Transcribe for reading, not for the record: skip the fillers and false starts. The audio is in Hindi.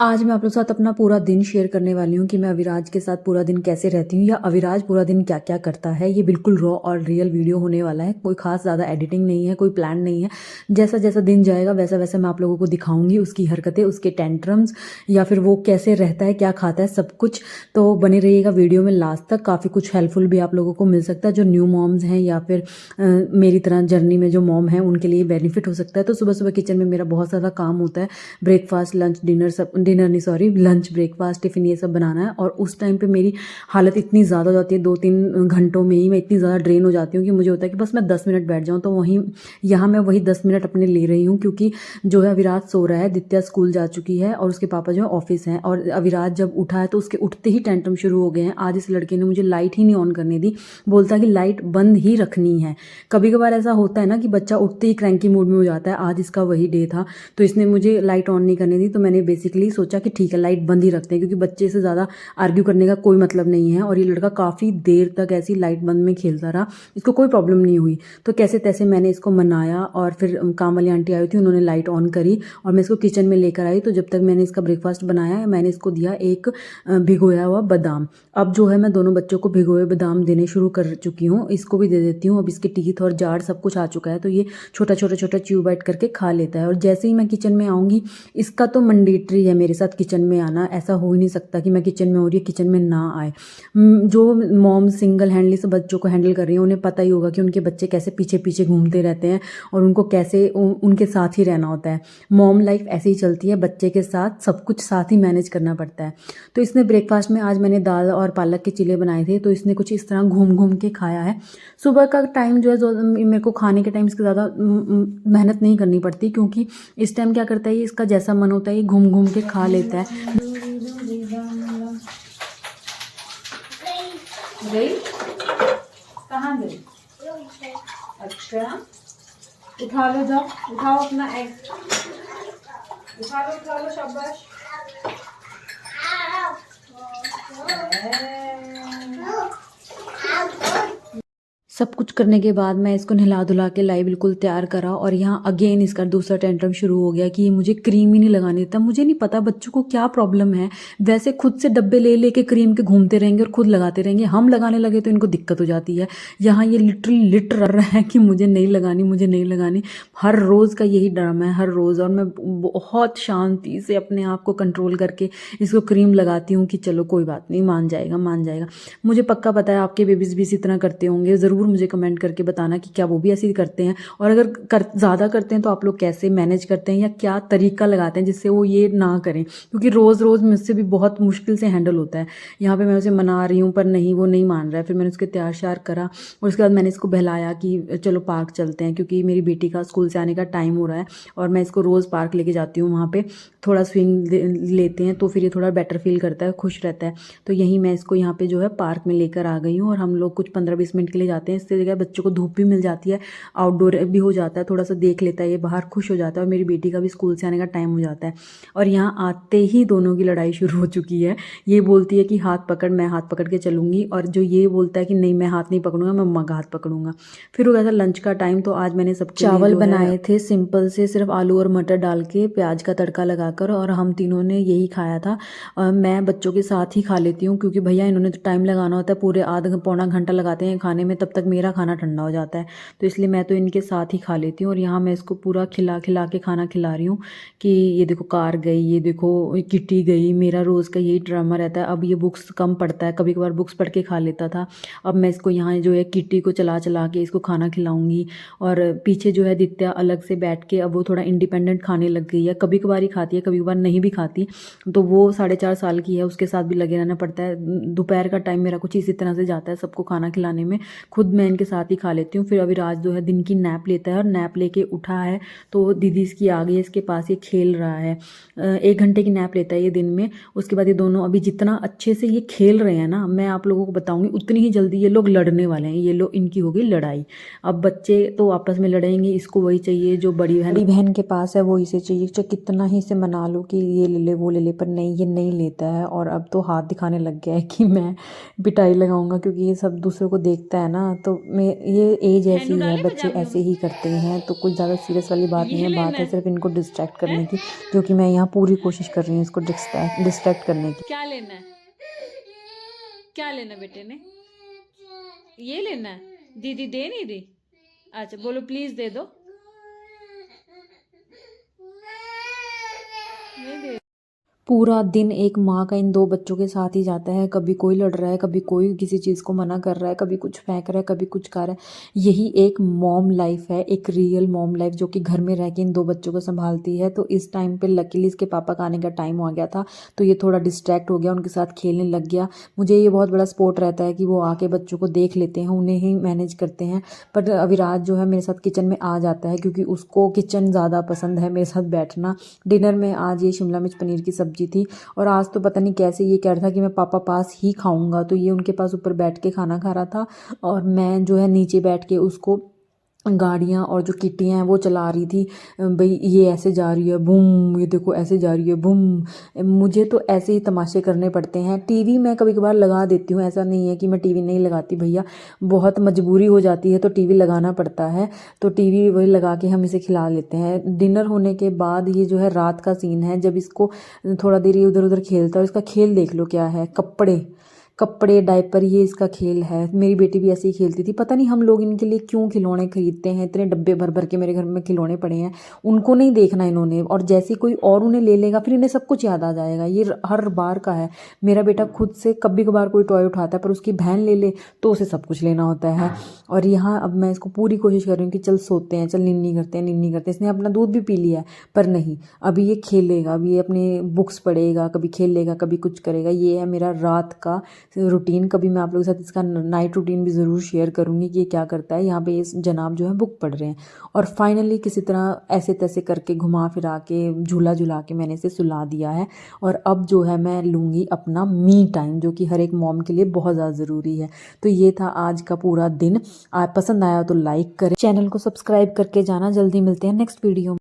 आज मैं आप लोग के साथ अपना पूरा दिन शेयर करने वाली हूँ कि मैं अविराज के साथ पूरा दिन कैसे रहती हूँ या अविराज पूरा दिन क्या क्या करता है। ये बिल्कुल रॉ और रियल वीडियो होने वाला है, कोई खास ज़्यादा एडिटिंग नहीं है, कोई प्लान नहीं है। जैसा जैसा दिन जाएगा वैसा वैसा मैं आप लोगों को दिखाऊंगी, उसकी हरकतें, उसके टेंट्रम्स या फिर वो कैसे रहता है, क्या खाता है, सब कुछ। तो बने रहिएगा वीडियो में लास्ट तक, काफ़ी कुछ हेल्पफुल भी आप लोगों को मिल सकता है जो न्यू मॉम्स हैं या फिर मेरी तरह जर्नी में जो मॉम है उनके लिए बेनिफिट हो सकता है। तो सुबह सुबह किचन में मेरा बहुत ज़्यादा काम होता है, ब्रेकफास्ट लंच डिनर, सब डिनर नहीं सॉरी लंच ब्रेकफास्ट टिफ़िन ये सब बनाना है। और उस टाइम पे मेरी हालत इतनी ज़्यादा हो जाती है, 2-3 घंटों में ही मैं इतनी ज़्यादा ड्रेन हो जाती हूँ कि मुझे होता है कि बस मैं 10 मिनट बैठ जाऊँ। तो वहीं यहाँ मैं वही 10 मिनट अपने ले रही हूँ, क्योंकि जो है अविराज सो रहा है, दित्या स्कूल जा चुकी है और उसके पापा जो है ऑफिस हैं। और अविराज जब उठा है तो उसके उठते ही टेंट्रम शुरू हो गए हैं। आज इस लड़के ने मुझे लाइट ही नहीं ऑन करने दी, बोलता कि लाइट बंद ही रखनी है। कभी कभार ऐसा होता है ना कि बच्चा उठते ही क्रैंकी मूड में हो जाता है, आज इसका वही डे था। तो इसने मुझे लाइट ऑन नहीं करने दी, तो मैंने बेसिकली सोचा कि ठीक है लाइट बंद ही रखते हैं, क्योंकि बच्चे से ज़्यादा आर्ग्यू करने का कोई मतलब नहीं है। और ये लड़का काफ़ी देर तक ऐसी लाइट बंद में खेलता रहा, इसको कोई प्रॉब्लम नहीं हुई। तो कैसे तैसे मैंने इसको मनाया और फिर काम वाली आंटी आई थी, उन्होंने लाइट ऑन करी और मैं इसको किचन में लेकर आई। तो जब तक मैंने इसका ब्रेकफास्ट बनाया, मैंने इसको दिया एक भिगोया हुआ बादाम। अब जो है मैं दोनों बच्चों को भिगोए बादाम देने शुरू कर चुकी हूँ, इसको भी दे देती हूँ। अब इसके टीथ और जाड़ सब कुछ आ चुका है, तो ये छोटा छोटा छोटा च्यू बाइट करके खा लेता है। और जैसे ही मैं किचन में आऊँगी, इसका तो मैंडेटरी है मेरे साथ किचन में आना, ऐसा हो ही नहीं सकता कि मैं किचन में हो रही है किचन में ना आए। जो मॉम सिंगल हैंडली से बच्चों को हैंडल कर रही हैं उन्हें पता ही होगा कि उनके बच्चे कैसे पीछे पीछे घूमते रहते हैं और उनको कैसे उनके साथ ही रहना होता है। मॉम लाइफ ऐसे ही चलती है, बच्चे के साथ सब कुछ साथ ही मैनेज करना पड़ता है। तो इसने ब्रेकफास्ट में आज मैंने दाल और पालक के चिले बनाए थे, तो इसने कुछ इस तरह घूम घूम के खाया है। सुबह का टाइम जो है मेरे को खाने के टाइम इसके ज़्यादा मेहनत नहीं करनी पड़ती, क्योंकि इस टाइम क्या करता है, इसका जैसा मन होता है ये घूम घूम के खा लेता है। गई कहाँ गई? अच्छा उठा लो, जाओ उठाओ अपना एग, उठा लो शाबाश। सब कुछ करने के बाद मैं इसको नहला धुला के लाई, बिल्कुल तैयार करा। और यहाँ अगेन इसका दूसरा टेंट्रम शुरू हो गया कि ये मुझे क्रीम ही नहीं लगाने देता। मुझे नहीं पता बच्चों को क्या प्रॉब्लम है, वैसे खुद से डब्बे ले लेके क्रीम के घूमते रहेंगे और खुद लगाते रहेंगे, हम लगाने लगे तो इनको दिक्कत हो जाती है। यहाँ ये लिटरली लिट रहा है कि मुझे नहीं लगानी, मुझे नहीं लगानी। हर रोज़ का यही ड्रामा है, हर रोज़। और मैं बहुत शांति से अपने आप को कंट्रोल करके इसको क्रीम लगाती हूँ कि चलो कोई बात नहीं, मान जाएगा मान जाएगा। मुझे पक्का पता है आपके बेबीज़ भी इसी तरह करते होंगे, ज़रूर मुझे कमेंट करके बताना कि क्या वो भी ऐसे ही करते हैं, और अगर ज़्यादा करते हैं तो आप लोग कैसे मैनेज करते हैं या क्या तरीका लगाते हैं जिससे वो ये ना करें, क्योंकि रोज़ रोज़ मुझसे भी बहुत मुश्किल से हैंडल होता है। यहाँ पे मैं उसे मना रही हूँ पर नहीं, वो नहीं मान रहा है। फिर मैंने उसके तैयार श्यार करा और उसके बाद मैंने इसको बहलाया कि चलो पार्क चलते हैं, क्योंकि मेरी बेटी का स्कूल से आने का टाइम हो रहा है और मैं इसको रोज़ पार्क लेके जाती हूँ। वहाँ पे थोड़ा स्विंग लेते हैं तो फिर ये थोड़ा बेटर फील करता है, खुश रहता है। तो यही मैं इसको यहाँ पे जो है पार्क में लेकर आ गई हूँ और हम लोग कुछ 15-20 मिनट के लिए जाते हैं। इससे जगह बच्चों को धूप भी मिल जाती है, आउटडोर भी हो जाता है, थोड़ा सा देख लेता है ये बाहर, खुश हो जाता है। और मेरी बेटी का भी स्कूल से आने का टाइम हो जाता है। और यहाँ आते ही दोनों की लड़ाई शुरू हो चुकी है। ये बोलती है कि हाथ पकड़, मैं हाथ पकड़ के चलूँगी, और जो ये बोलता है कि नहीं मैं हाथ नहीं पकड़ूंगा, मैं मम्मा का हाथ पकड़ूंगा। फिर हो गया था लंच का टाइम। तो आज मैंने सब चावल बनाए थे सिंपल से, सिर्फ आलू और मटर डाल के प्याज का तड़का लगाकर, और हम तीनों ने यही खाया था। मैं बच्चों के साथ ही खा लेती हूँ, क्योंकि भैया इन्होंने तो टाइम लगाना होता है, पूरे आधा पौना घंटा लगाते हैं खाने में, तब तक मेरा खाना ठंडा हो जाता है। तो इसलिए मैं तो इनके साथ ही खा लेती हूँ। और यहाँ मैं इसको पूरा खिला खिला के खाना खिला रही हूँ कि ये देखो कार गई, ये देखो किट्टी गई। मेरा रोज़ का यही ड्रामा रहता है। अब ये बुक्स कम पढ़ता है, कभी कभार बुक्स पढ़ के खा लेता था। अब मैं इसको यहाँ जो है किट्टी को चला चला के इसको खाना खिलाऊंगी। और पीछे जो है दित्या अलग से बैठ के अब वो थोड़ा इंडिपेंडेंट खाने लग गई है, कभी कभार ही खाती है, कभी कभार नहीं भी खाती। तो वो 4.5 साल की है, उसके साथ भी लगे रहना पड़ता है। दोपहर का टाइम मेरा कुछ इसी तरह से जाता है सबको खाना खिलाने में, खुद मैं इनके साथ ही खा लेती हूँ। फिर अविराज जो है दिन की नैप लेता है, और नैप लेके उठा है तो दीदी इसकी आ गई है, इसके पास ये खेल रहा है। 1 घंटे की नैप लेता है ये दिन में। उसके बाद ये दोनों अभी जितना अच्छे से ये खेल रहे हैं ना, मैं आप लोगों को बताऊंगी उतनी ही जल्दी ये लोग लड़ने वाले हैं। ये लोग, इनकी हो गई लड़ाई। अब बच्चे तो आपस में लड़ेंगे, इसको वही चाहिए जो बड़ी बहन के पास है, वो इसे चाहिए। चाहे कितना ही इसे मना लो कि ये ले ले वो ले ले, पर नहीं, ये नहीं लेता है। और अब तो हाथ दिखाने लग गया है कि मैं पिटाई लगाऊंगा, क्योंकि ये सब दूसरों को देखता है ना, तो मैं ये एज ऐसी है, बच्चे ऐसे ही करते हैं, तो कुछ ज़्यादा सीरियस वाली बात नहीं है। बात है सिर्फ इनको डिस्ट्रैक्ट करने की, जो कि मैं यहाँ पूरी कोशिश कर रही हूँ इसको डिस्ट्रैक्ट करने की। क्या लेना है, क्या लेना बेटे ने, ये लेना है, दीदी दे नहीं दी, अच्छा बोलो प्लीज दे दो, नहीं दे। पूरा दिन एक माँ का इन दो बच्चों के साथ ही जाता है। कभी कोई लड़ रहा है, कभी कोई किसी चीज़ को मना कर रहा है, कभी कुछ फेंक रहा है, कभी कुछ कर रहा है। यही एक मॉम लाइफ है, एक रियल मॉम लाइफ, जो कि घर में रह के इन दो बच्चों को संभालती है। तो इस टाइम पे लकीली इसके पापा का आने का टाइम आ गया था, तो ये थोड़ा डिस्ट्रैक्ट हो गया, उनके साथ खेलने लग गया। मुझे ये बहुत बड़ा सपोर्ट रहता है कि वो आके बच्चों को देख लेते हैं, उन्हें ही मैनेज करते हैं। पर अविराज जो है मेरे साथ किचन में आ जाता है, क्योंकि उसको किचन ज़्यादा पसंद है, मेरे साथ बैठना। डिनर में आज ये शिमला मिर्च पनीर की सब्जी थी, और आज तो पता नहीं कैसे ये कह रहा था कि मैं पापा पास ही खाऊंगा, तो ये उनके पास ऊपर बैठ के खाना खा रहा था, और मैं जो है नीचे बैठ के उसको गाड़ियाँ और जो किट्टियाँ हैं वो चला रही थी। भाई ये ऐसे जा रही है बूम, ये देखो ऐसे जा रही है बूम। मुझे तो ऐसे ही तमाशे करने पड़ते हैं। टीवी मैं कभी कभार लगा देती हूँ, ऐसा नहीं है कि मैं टीवी नहीं लगाती भैया, बहुत मजबूरी हो जाती है तो टीवी लगाना पड़ता है। तो टीवी वही लगा के हम इसे खिला लेते हैं। डिनर होने के बाद ये जो है रात का सीन है, जब इसको थोड़ा देर ये उधर उधर खेलता है। इसका खेल देख लो क्या है, कपड़े कपड़े डायपर, ये इसका खेल है। मेरी बेटी भी ऐसे ही खेलती थी। पता नहीं हम लोग इनके लिए क्यों खिलौने खरीदते हैं, इतने डब्बे भर भर के मेरे घर में खिलौने पड़े हैं, उनको नहीं देखना इन्होंने। और जैसे कोई और उन्हें ले लेगा फिर इन्हें सब कुछ याद आ जाएगा। ये हर बार का है। मेरा बेटा खुद से कभी कभार कोई टॉय उठाता है, पर उसकी बहन ले ले तो उसे सब कुछ लेना होता है। और यहाँ अब मैं इसको पूरी कोशिश कर रही हूँ कि चल सोते हैं, चल निन्नी करते हैं, निन्नी करते हैं। इसने अपना दूध भी पी लिया है, पर नहीं, अभी ये खेलेगा, अभी ये अपने बुक्स पढ़ेगा, कभी खेलेगा, कभी कुछ करेगा। ये है मेरा रात का रूटीन। कभी मैं आप लोगों के साथ इसका नाइट रूटीन भी ज़रूर शेयर करूँगी कि ये क्या करता है। यहाँ पे ये जनाब जो है बुक पढ़ रहे हैं, और फाइनली किसी तरह ऐसे तैसे करके घुमा फिरा के झूला झुला के मैंने इसे सुला दिया है। और अब जो है मैं लूँगी अपना मी टाइम, जो कि हर एक मॉम के लिए बहुत ज़्यादा ज़रूरी है। तो ये था आज का पूरा दिन। आप पसंद आया तो लाइक करें, चैनल को सब्सक्राइब करके जाना। जल्दी मिलते हैं नेक्स्ट वीडियो में।